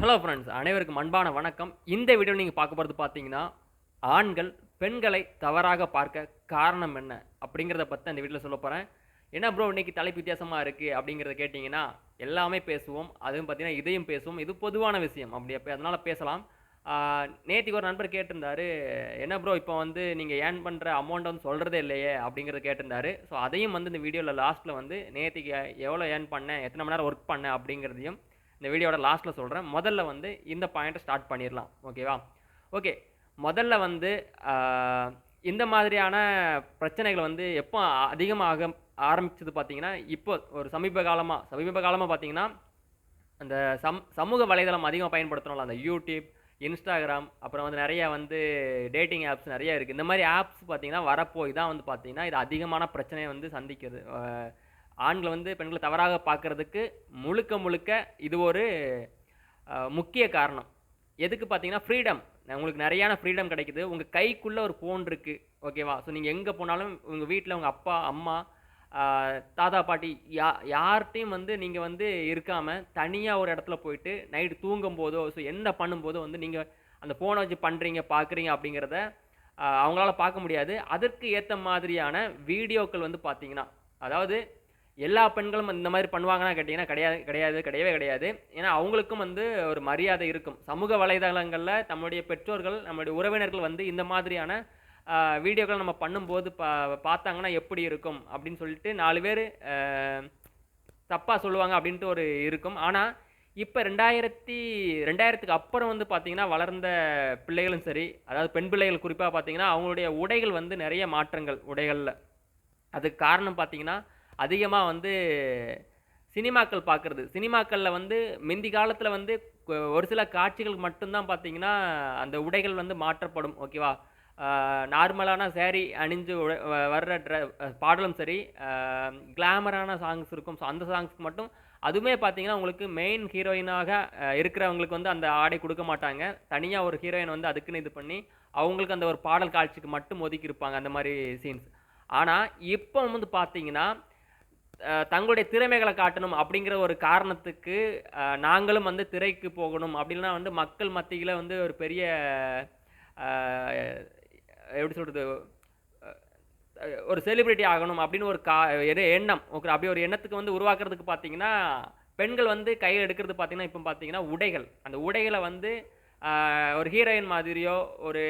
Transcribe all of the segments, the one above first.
Hello friends, அனைவருக்கும் அன்பான வணக்கம். இந்த வீடியோல நீங்க பார்க்க போறது பார்த்தீங்கன்னா, ஆண்கள் பெண்களை தவறாக பார்க்க காரணம் என்ன? அப்படிங்கிறத பத்தி தான் இந்த வீடியோல சொல்லப் போறேன். என்ன ப்ரோ இன்னைக்கு தலைப்பு வித்தியாசமா இருக்கு அப்படிங்கிறத கேட்டீங்கன்னா, எல்லாமே பேசுவோம். அதுவும் பார்த்தீங்கன்னா, இதையும் பேசுவோம். இது பொதுவான விஷயம். அதனால பேசலாம். ஆ நேத்திக்கு ஒரு நண்பர் கேட்டிருந்தாரு, "என்ன ப்ரோ இப்ப வந்து நீங்க ஏர்ன் பண்ற அமௌண்ட் வந்து சொல்றதே இல்லையே?" அப்படிங்கிறத கேட்டிருந்தாரு. ஸோ அதையும் வந்து இந்த வீடியோல லாஸ்ட்ல வந்து நேத்திக்கு எவ்வளோ ஏர்ன் பண்ணேன்? எத்தன மணி நேரம் ஒர்க் பண்ணேன்? அப்படிங்கிறதையும் இந்த வீடியோட லாஸ்ட்ல சொல்றேன். முதல்ல வந்து இந்த பாயிண்ட்ட ஸ்டார்ட் பண்ணிறலாம். ஓகேவா? ஓகே. முதல்ல வந்து ஆ இந்த மாதிரியான பிரச்சனைகள் வந்து எப்போ அதிகமாக ஆரம்பிச்சது பார்த்தீங்கன்னா, இப்போ ஒரு சமீப காலமா பார்த்தீங்கன்னா, அந்த சமூக வலைதளம் அதிகமா பயன்படுத்துறோம்ல, அந்த YouTube, Instagram அப்புறம் வந்து நெறைய வந்து டேட்டிங் ஆப்ஸ் நெறைய இருக்கு. இந்த மாரி ஆப்ஸ் பார்த்தீங்கன்னா, வரப்போய் தான் வந்து பார்த்தீங்கன்னா, இது அதிகமான பிரச்சனைய வந்து சந்திக்குது. ஆண்கள வந்து பெண்கள தவறாக பார்க்கறதுக்கு முழுக்க முழுக்க இது ஒரு முக்கிய காரணம். எதுக்கு பார்த்தீங்கன்னா, ஃப்ரீடம். உங்களுக்கு நெறையான ஃப்ரீடம் கிடைக்குது. உங்க கைக்குள்ள ஒரு ஃபோன் இருக்கு. ஓகேவா? ஸோ நீங்க எங்க போனாலும் உங்க வீட்ல உங்க அப்பா, அம்மா, ஆ தாத்தா, பாட்டி யார்ட்டயும் வந்து நீங்க வந்து இருக்காம, தனியா ஒரு இடத்துல போயிட்டு நைட் தூங்கும்போதோ, ஸோ என்ன பண்ணும்போதோ வந்து நீங்க அந்த ஃபோன வச்சு பண்றீங்க, பார்க்குறீங்க அப்படிங்கிறத அவங்களால பார்க்க முடியாது. அதற்கு ஏத்த மாதிரியான வீடியோக்கள் வந்து பார்த்தீங்கன்னா, அதாவது எல்லா பெண்களும் இந்த மாரி பண்ணுவாங்களான்னு கேட்டீங்கன்னா, கிடையவே கிடையாது. ஏன்னா, அவங்களுக்கும் வந்து ஒரு மரியாதை இருக்கும். சமூக வலைதளங்கள்ல நம்முடைய பெற்றோர்கள், நம்முடைய உறவினர்கள் வந்து இந்த மாதிரியான அ வீடியோக்கள் நம்ம பண்ணும்போது பார்த்தாங்கன்னா எப்படி இருக்கும்? அப்படின்னு சொல்லிட்டு 4 பேரு தப்பா சொல்லுவாங்க அப்படின்ட்டு ஒரு இருக்கும். ஆனா, இப்ப 2000க்கு அப்புறம் வந்து பார்த்தீங்கன்னா, வளர்ந்த பிள்ளைகளும் சரி, அதாவது பெண் பிள்ளைகள் குறிப்பா பார்த்தீங்கன்னா, அவங்களுடைய உடைகள் வந்து நெறைய மாற்றங்கள் உடைகள்ல. அதுக்கு காரணம் பார்த்தீங்கன்னா, அதிகமா வந்து சினிமாக்கள் பார்க்குறது. சினிமாக்கள்ல வந்து மிந்தி காலத்துல வந்து ஒரு சில காட்சிகள் மட்டும் தான் பார்த்தீங்கன்னா, அந்த உடைகள் வந்து மாற்றப்படும். ஓகேவா? நார்மலான சாரி அணிஞ்சு வர்ற பாடலும் சரி, அ கிளாமரான சாங்ஸ் இருக்கும். ஸோ அந்த சாங்ஸ்க்கு மட்டும் அதுவுமே பார்த்தீங்கன்னா, உங்களுக்கு மெயின் ஹீரோயினாக இருக்கிறவங்களுக்கு வந்து அந்த ஆடை குடுக்க மாட்டாங்க. தனியா ஒரு ஹீரோயின் வந்து அதுக்குன்னு இது பண்ணி, அவங்களுக்கு அந்த ஒரு பாடல் காட்சிக்கு மட்டும் ஒதுக்கியிருப்பாங்க. அந்த மாரி சீன்ஸ். ஆனா, இப்ப வந்து பார்த்தீங்கன்னா, தங்களுடைய திறமைகள காட்டணும் அப்படிங்கிற ஒரு காரணத்துக்கு, நாங்களும் வந்து திரைக்கு போகணும் அப்படின்லாம் வந்து மக்கள் மத்தியில வந்து ஒரு பெரிய அ எப்படி சொல்றது? ஒரு செலிபிரிட்டி ஆகணும் அப்படின்னு ஒரு எண்ணம். ஓகே. அப்படி ஒரு எண்ணத்துக்கு வந்து உருவாக்குறதுக்கு பார்த்தீங்கன்னா, பெண்கள் வந்து கையில எடுக்கிறது பார்த்தீங்கன்னா, இப்ப பார்த்தீங்கன்னா உடைகள். அந்த உடைகள வந்து ஒரு ஹீரோயின் மாதிரியோ, ஒரு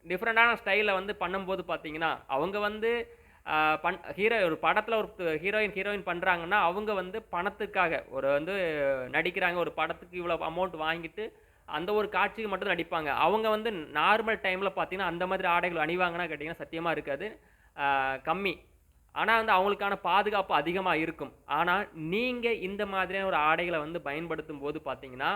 டிஃபரண்டான ஸ்டைல்ல வந்து பண்ணும்போது பார்த்தீங்கன்னா, அவங்க வந்து அ பண் ஹீரோ ஒரு படத்துல ஒரு ஹீரோயின் பண்றாங்கன்னா, அவங்க வந்து பணத்துக்காக ஒரு வந்து நடிக்கிறாங்க. ஒரு படத்துக்கு இவ்வளோ அமௌண்ட் வாங்கிட்டு, அந்த ஒரு காட்சிக்கு மட்டும் தான் நடிப்பாங்க. அவங்க வந்து நார்மல் டைம்ல பார்த்தீங்கன்னா, அந்த மாதிரி ஆடைகள் அணிவாங்கன்னு கேட்டீங்கன்னா, சத்தியமா இருக்காது. கம்மி. ஆனா வந்து அவங்களுக்கான பாதுகாப்பு அதிகமா இருக்கும். ஆனா, நீங்க இந்த மாதிரியான ஒரு ஆடைகள வந்து பயன்படுத்தும்போது பார்த்தீங்கன்னா,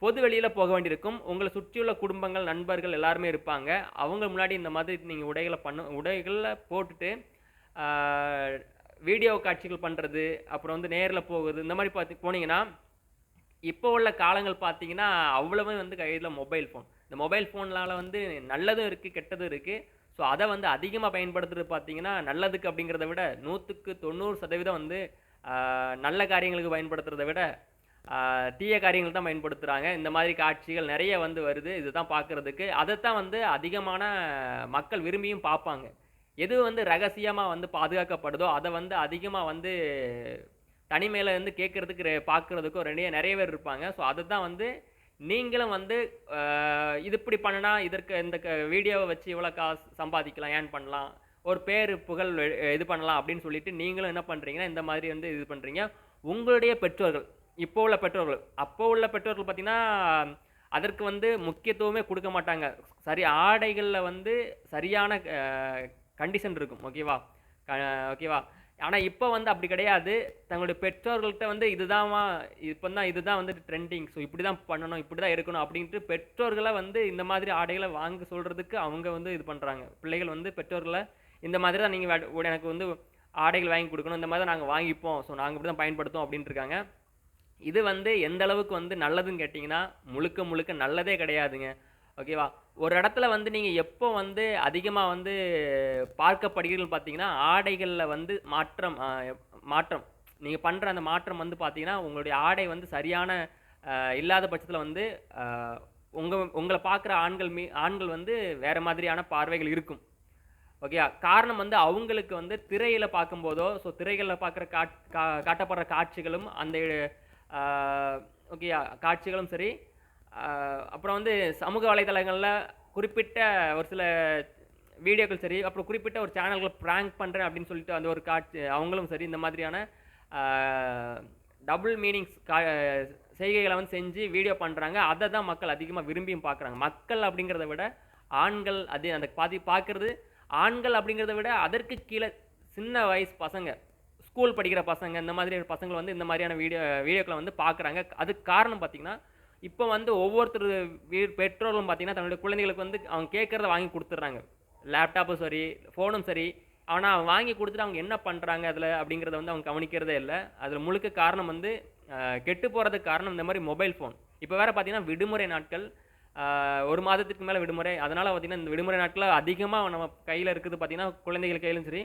பொது வெளியில போக வேண்டியிருக்கும். உங்கள சுற்றியுள்ள குடும்பங்கள், நண்பர்கள் எல்லாருமே இருப்பாங்க. அவங்க முன்னாடி இந்த மாதிரி நீங்க உடைகள்ல போட்டுட்டு, ஆ வீடியோ காட்சிகள் பண்றது, அப்புறம் வந்து நேர்ல போகுது, இந்த மாரி போனீங்கன்னா, இப்போ உள்ள காலங்கள் பார்த்தீங்கன்னா, அவ்வளவும் வந்து கையில மொபைல் ஃபோன். இந்த மொபைல் ஃபோன்னால வந்து நல்லதும் இருக்கு, கெட்டதும் இருக்கு. ஸோ, அத வந்து அதிகமா பயன்படுத்துறது பார்த்தீங்கன்னா, நல்லதுக்கு அப்படிங்கிறத விட 100க்கு 90% வந்து ஆ நல்ல காரியங்களுக்கு பயன்படுத்துறத விட, ஆ தீய காரியங்களுக்கு தான் பயன்படுத்துறாங்க. இந்த மாதிரி காட்சிகள் நெறைய வந்து வருது. இதுதான் பார்க்கறதுக்கு. அதத்தான் வந்து அதிகமான மக்கள் விரும்பியும் பார்ப்பாங்க. எது வந்து ரகசியமா வந்து பாதுகாக்கப்படுதோ, அத வந்து அதிகமா வந்து தனிமையில இருந்து கேட்கறதுக்கு, பார்க்கறதுக்கும் நெறைய பேர் இருப்பாங்க. ஸோ, அதத்தான் வந்து நீங்களும் வந்து அ இது இப்படி பண்ணுனா, இதற்கு இந்த வீடியோவ வச்சு இவ்வளோ காசு சம்பாதிக்கலாம், ஏர்ன் பண்ணலாம். ஒரு பேரு, புகழ் இது பண்ணலாம் அப்படின்னு சொல்லிட்டு நீங்களும் என்ன பண்றீங்கன்னா, இந்த மாதிரி வந்து இது பண்றீங்க. உங்களுடைய பெற்றோர்கள், இப்போ உள்ள பெற்றோர்கள், அப்போ உள்ள பெற்றோர்கள் பார்த்தீங்கன்னா, அதற்கு வந்து முக்கியத்துவமே குடுக்க மாட்டாங்க. சரி ஆடைகள்ல வந்து சரியான கண்டிஷன் இருக்கும். ஓகேவா? க ஓகேவா? ஆனா இப்ப வந்து அப்படி கிடையாது. தங்களுடைய பெற்றோர்கள்ட்ட வந்து இதுதான் வந்து ட்ரெண்டிங். ஸோ இப்படிதான் பண்ணணும், இப்படிதான் இருக்கணும் அப்படின்ட்டு பெற்றோர்கள வந்து இந்த மாதிரி ஆடைகள வாங்க சொல்றதுக்கு அவங்க வந்து இது பண்றாங்க. பிள்ளைகள் வந்து பெற்றோர்கள இந்த மாதிரி தான் நீங்க எனக்கு வந்து ஆடைகள் வாங்கி குடுக்கணும். இந்த மாதிரி தான் நாங்க வாங்கிப்போம். ஸோ நாங்க இப்படிதான் பயன்படுத்துவோம் அப்படின்ட்டு இருக்காங்க. இது வந்து எந்த அளவுக்கு வந்து நல்லதுன்னு கேட்டீங்கன்னா, முழுக்க முழுக்க நல்லதே கிடையாதுங்க. ஓகேவா? ஒரு இடத்துல வந்து நீங்க எப்போ வந்து அதிகமா வந்து பார்க்கப்படுகிறீர்கள் பார்த்தீங்கன்னா, ஆடைகள்ல வந்து மாற்றம். நீங்க பண்ற அந்த மாற்றம் வந்து பார்த்தீங்கன்னா, உங்களுடைய ஆடை வந்து சரியான இல்லாத பட்சத்தில் வந்து உங்களை பார்க்குற ஆண்கள் வந்து வேறு மாதிரியான பார்வைகள் இருக்கும். ஓகேயா? காரணம் வந்து அவங்களுக்கு வந்து திரையில பார்க்கும்போதோ, ஸோ திரைகள்ல பார்க்குற காட்டப்படுற காட்சிகளும் அந்த அ ஓகேயா? காட்சிகளும் சரி, அ அப்புறம் வந்து சமூக வலைதளங்கள்ல குறிப்பிட்ட ஒரு சில வீடியோக்கள் சரி, அப்புறம் குறிப்பிட்ட ஒரு சேனல்கள பிராங்க் பண்றேன் அப்படின்னு சொல்லிட்டு அந்த ஒரு காட்சி அவங்களும் சரி, இந்த மாதிரியான அ டபுள் மீனிங்ஸ் செய்கைகள வந்து செஞ்சு வீடியோ பண்றாங்க. அத தான் மக்கள் அதிகமா விரும்பியும் பார்க்குறாங்க. மக்கள் அப்படிங்கிறத விட ஆண்கள் அந்த பார்க்கிறது ஆண்கள் அப்படிங்கிறத விட அதற்கு கீழ சின்ன வயசு பசங்க, ஸ்கூல் படிக்கிற பசங்க, இந்த மாதிரி பசங்க வந்து இந்த மாதிரியான வீடியோக்கள வந்து பார்க்குறாங்க. அதுக்கு காரணம் பார்த்தீங்கன்னா, இப்ப வந்து ஒவ்வொருத்தர் பெற்றோர்களும் பார்த்தீங்கன்னா, தன்னுடைய குழந்தைகளுக்கு வந்து அவங்க கேட்கிறத வாங்கி குடுத்துடுறாங்க. லேப்டாப்பும் சரி, ஃபோனும் சரி. ஆனா வாங்கி குடுத்துட்டு அவங்க என்ன பண்றாங்க அதுல அப்படிங்கிறத வந்து அவங்க கவனிக்கிறதே இல்ல. அதுல முழுக்க காரணம் வந்து கெட்டு போறதுக்கு காரணம் இந்த மாரி மொபைல் ஃபோன். இப்ப வேற பார்த்தீங்கன்னா, விடுமுறை நாட்கள். 1 மாதத்துக்கு மேல விடுமுறை. அதனால பார்த்தீங்கன்னா, இந்த விடுமுறை நாட்கள்ல அதிகமா நம்ம கையில இருக்குது பார்த்தீங்கன்னா, குழந்தைகள் கையிலும் சரி,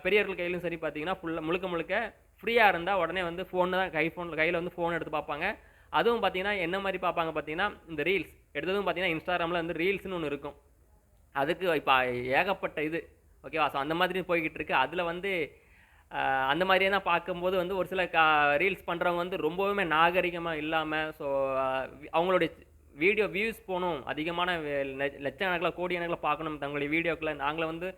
பெரியவர்கள் கையிலும் சரி பார்த்தீங்கன்னா, முழுக்க முழுக்க ஃப்ரீயா இருந்தா உடனே வந்து ஃபோன் தான் கையில வந்து ஃபோன் எடுத்து பார்ப்பாங்க. அதுவும் பார்த்தீங்கன்னா, என்ன மாரி பார்ப்பாங்க பார்த்தீங்கன்னா, இந்த ரீல்ஸ் எடுத்ததும் பார்த்தீங்கன்னா, Instagramல வந்து ரீல்ஸ்ன்னு ஒண்ணு இருக்கும். அதுக்கு இப்ப ஏகப்பட்ட இது. ஓகேவா? ஸோ அந்த மாதிரி போய்க்கிட்டு இருக்கு. அதுல வந்து அந்த மாரியே தான் பார்க்கும்போது வந்து ஒரு சில ரீல்ஸ் பண்றவங்க வந்து ரொம்பவுமே நாகரிகமா இல்லாம, ஸோ அவங்களுடைய வீடியோ வியூஸ் போணும். அதிகமான லட்சக்கணக்கில, கோடிக்கணக்கில பார்க்கணும். தங்களுடைய வீடியோக்கள நாங்கள வந்து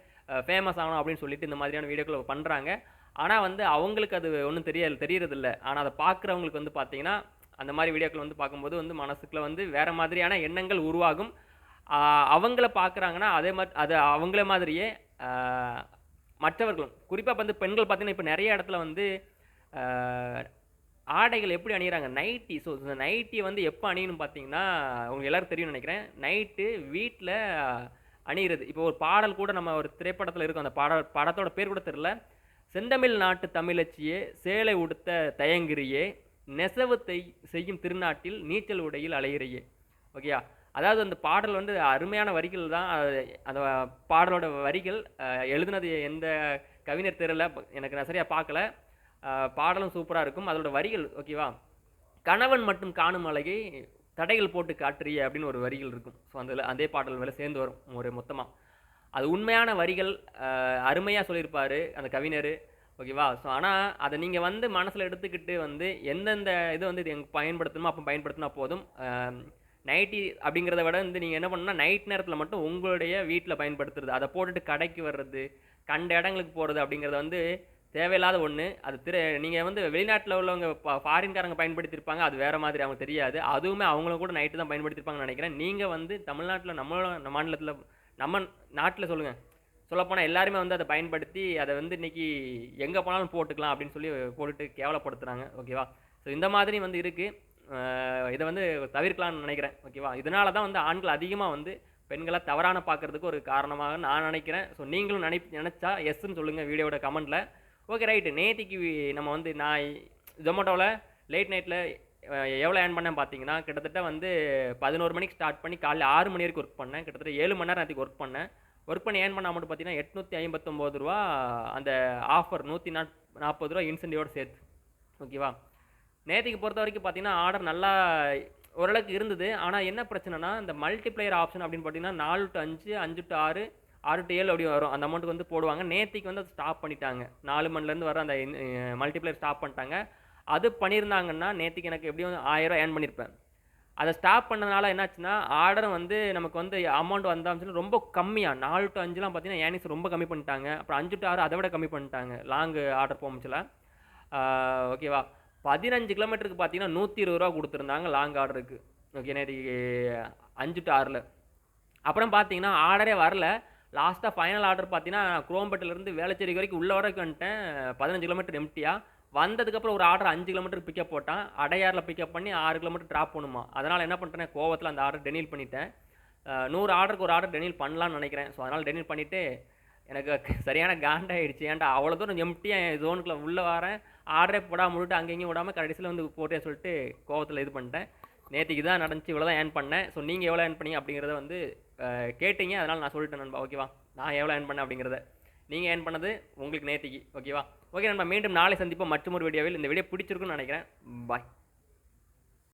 ஃபேமஸ் ஆகணும் அப்படின்னு சொல்லிட்டு இந்த மாதிரியான வீடியோக்கள பண்றாங்க. ஆனா வந்து அவங்களுக்கு அது ஒண்ணும் தெரியறதில்ல. ஆனா அத பார்க்குறவங்களுக்கு வந்து பார்த்தீங்கன்னா, அந்த மாரி வீடியோக்கள் வந்து பார்க்கும்போது வந்து மனசுக்குள்ள வந்து வேற மாதிரியான எண்ணங்கள் உருவாகும். ஆ அவங்கள பார்க்குறாங்கன்னா, அது அவங்கள மாதிரியே ஆ மற்றவர்களும், குறிப்பா வந்து பெண்கள் பார்த்தீங்கன்னா, இப்ப நெறைய இடத்துல வந்து ஆ ஆடைகள் எப்படி அணியிறாங்க? நைட்டி. ஸோ இந்த நைட்டிய வந்து எப்ப அணியணும்னு பார்த்தீங்கன்னா, உங்களுக்கு எல்லாருக்கும் தெரியும்னு நெனைக்கிறேன். நைட்டு வீட்ல அணியிறது. இப்போ ஒரு பாடல் கூட நம்ம ஒரு திரைப்படத்துல இருக்கும். அந்த படத்தோட பேர் கூட தெரியல. "செந்தமிழ் நாட்டு தமிழச்சியே சேலை உடுத்த தயங்குறியே, நெசவு செய்யும் திருநாட்டில் நீச்சல் உடையில் அலையுறியே." ஓகேயா? அதாவது அந்த பாடல் வந்து அருமையான வரிகள் தான். அந்த பாடலோட வரிகள் எழுதுனது எந்த கவிஞர் தெரியல. எனக்கு நான் சரியா பார்க்கல. பாடலும் சூப்பரா இருக்கும். அதோட வரிகள் ஓகேவா? "கணவன் மட்டும் காணும் அழகை தடைகள் போட்டு காட்டுறியே" அப்படின்னு ஒரு வரிகள் இருக்கும். ஸோ அதே பாடல் மேல சேர்ந்து வரும் ஒரு மொத்தமா. அது உண்மையான வரிகள். அருமையா சொல்லியிருப்பாரு அந்த கவிஞரு. ஓகேவா? ஸோ ஆனா அத நீங்க வந்து மனசுல எடுத்துக்கிட்டு வந்து எந்தெந்த இது வந்து இது பயன்படுத்தணுமோ அப்ப பயன்படுத்தினா போதும். நைட்டி அப்படிங்கிறத விட வந்து நீங்க என்ன பண்ணணும்னா, நைட் நேரத்தில மட்டும் உங்களுடைய வீட்ல பயன்படுத்துறது. அத போட்டுட்டு கடைக்கு வர்றது, கண்ட இடங்களுக்கு போறது அப்படிங்கிறது வந்து தேவையில்லாத ஒண்ணு. அது நீங்க வந்து வெளிநாட்ல உள்ளவங்க ஃபாரின்காரங்க பயன்படுத்தியிருப்பாங்க. அது வேற மாதிரி அவங்களுக்கு தெரியாது. அதுவுமே அவங்களும் கூட நைட்டு தான் பயன்படுத்தியிருப்பாங்கன்னு நெனைக்கிறேன். நீங்க வந்து தமிழ்நாட்ல நம்ம மாநிலத்தில நம்ம நாட்ல சொல்லுங்க. சொல்லப்போனா எல்லாருமே வந்து அத பயன்படுத்தி, அத வந்து இன்னைக்கு எங்க போனாலும் போட்டுக்கலாம் அப்படின்னு சொல்லி போட்டுட்டு கேவலப்படுத்துறாங்க. ஓகேவா? ஸோ இந்த மாதிரி வந்து இருக்கு. இத வந்து தவிர்க்கலாம்னு நெனைக்கிறேன். ஓகேவா? இதனால தான் வந்து ஆண்கள் அதிகமா வந்து பெண்கள தவறான பார்க்கறதுக்கு ஒரு காரணமாக நான் நெனைக்கிறேன். ஸோ நீங்களும் நெனச்சா எஸ்ன்னு சொல்லுங்க வீடியோவோட கமெண்ட்ல. Okay right. நேத்திக்கு நம்ம வந்து நான் Zomatoல லேட் நைட்ல எவ்வளோ ஏர்ன் பண்ணேன்னு பார்த்தீங்கன்னா, கிட்டத்தட்ட வந்து 11 மணிக்கு ஸ்டார்ட் பண்ணி காலைல 6 மணி வரைக்கும் ஒர்க் பண்ணேன். கிட்டத்தட்ட 7 மணி நேரம் நேத்திக்கு ஒர்க் பண்ணேன். ஒர்க் பண்ணி ஏர்ன் பண்ண அமௌண்ட் பார்த்தீங்கன்னா, ரூ. 859 அந்த ஆஃபர் ரூ. 140 இன்சென்டிவோட சேர்த்து. ஓகேவா? நேத்திக்கு பொறுத்தவரைக்கும் பார்த்தீங்கன்னா, ஆர்டர் நல்லா ஓரளவுக்கு இருந்தது. ஆனா என்ன பிரச்சனைன்னா, இந்த மல்டிப்ளையர் ஆப்ஷன் அப்படின்னு பார்த்தீங்கன்னா, 4 டூ 5, 5 டூ 6, 6 டூ 7 அப்படி வரும். அந்த அமௌண்ட்டுக்கு வந்து போடுவாங்க. நேத்திக்கு வந்து அத ஸ்டாப் பண்ணிட்டாங்க. 4 மணிலேருந்து வர அந்த மல்டிப்ளையர் ஸ்டாப் பண்ணிட்டாங்க. அது பண்ணியிருந்தாங்கன்னா, நேத்திக்கு எனக்கு எப்படியும் ரூ. 1000 ஏர்ன் பண்ணியிருப்பேன். அத ஸ்டாப் பண்ணதுனால என்னாச்சுன்னா, ஆர்டரும் வந்து நமக்கு வந்து அமௌண்ட் வந்தாச்சுன்னா ரொம்ப கம்மியா 4 டூ 5லாம் பார்த்தீங்கன்னா, ஏர்னிங்ஸ் ரொம்ப கம்மி பண்ணிட்டாங்க. அப்புறம் 5 டூ 6 அத விட கம்மி பண்ணிட்டாங்க. லாங் ஆர்டர் போமுச்சுல. ஓகேவா? 15 கிலோமீட்டருக்கு பார்த்தீங்கன்னா, ரூ. 120 குடுத்துருந்தாங்க லாங் ஆர்டருக்கு. ஓகே நேத்திக்கு 5 டூ 6ல. அப்புறம் பார்த்தீங்கன்னா, ஆர்டரே வரல. லாஸ்ட்டா ஃபைனல் ஆர்டர் பார்த்தீங்கன்னா, குரோம்பேட்டையிலருந்து வேளச்சேரி வரைக்கும் உள்ள வரைக்கும் வந்துட்டேன். 15 கிலோமீட்டர் எம்ப்டியா. வந்ததுக்கப்புறம் ஒரு ஆர்டர் 5 கிலோமீட்டருக்கு பிக்கப் போட்டான். அடையார்ல பிக்கப் பண்ணி 6 கிலோமீட்டர் டிராப் பண்ணுமா. அதனால என்ன பண்ணிட்டேன், கோவத்துல அந்த ஆர்டர் டெனீல் பண்ணிட்டேன். 100 ஆர்டருக்கு ஒரு ஆர்டர் டெனீல் பண்ணலாம்னு நெனைக்கிறேன். ஸோ அதனால டெனீல் பண்ணிட்டு, எனக்கு சரியான காண்டாயிடுச்சு. ஏன்டா அவ்வளோ தூரம் எம்ப்டியா என் ஜோனுக்குள்ள உள்ள வரேன். ஆர்டரே போடாம விட்டுட்டு அங்க இங்கேயும் விடாம கடைசியில வந்து போட்டேன்னு சொல்லிட்டு கோவத்துல இது பண்ணிட்டேன். நேத்திக்கு இதான் நடந்துச்சு. இவ்வளோ தான் ஏர்ன் பண்ணேன். ஸோ நீங்க எவ்வளோ ஏர்ன் பண்ணீங்க அப்படிங்கிறத வந்து கேட்டீங்க. அதனால நான் சொல்லிட்டேன் நண்பா. ஓகேவா? நான் எவ்வளோ ஏர்ன் பண்ணேன் அப்படிங்கிறத. நீங்க ஏர்ன் பண்ணது உங்களுக்கு நேத்திக்கு. ஓகேவா? ஓகே நண்பா, மீண்டும் நாளை சந்திப்போம் மற்றொரு வீடியோவில். இந்த வீடியோ பிடிச்சிருக்குன்னு நினைக்கிறேன். பாய்.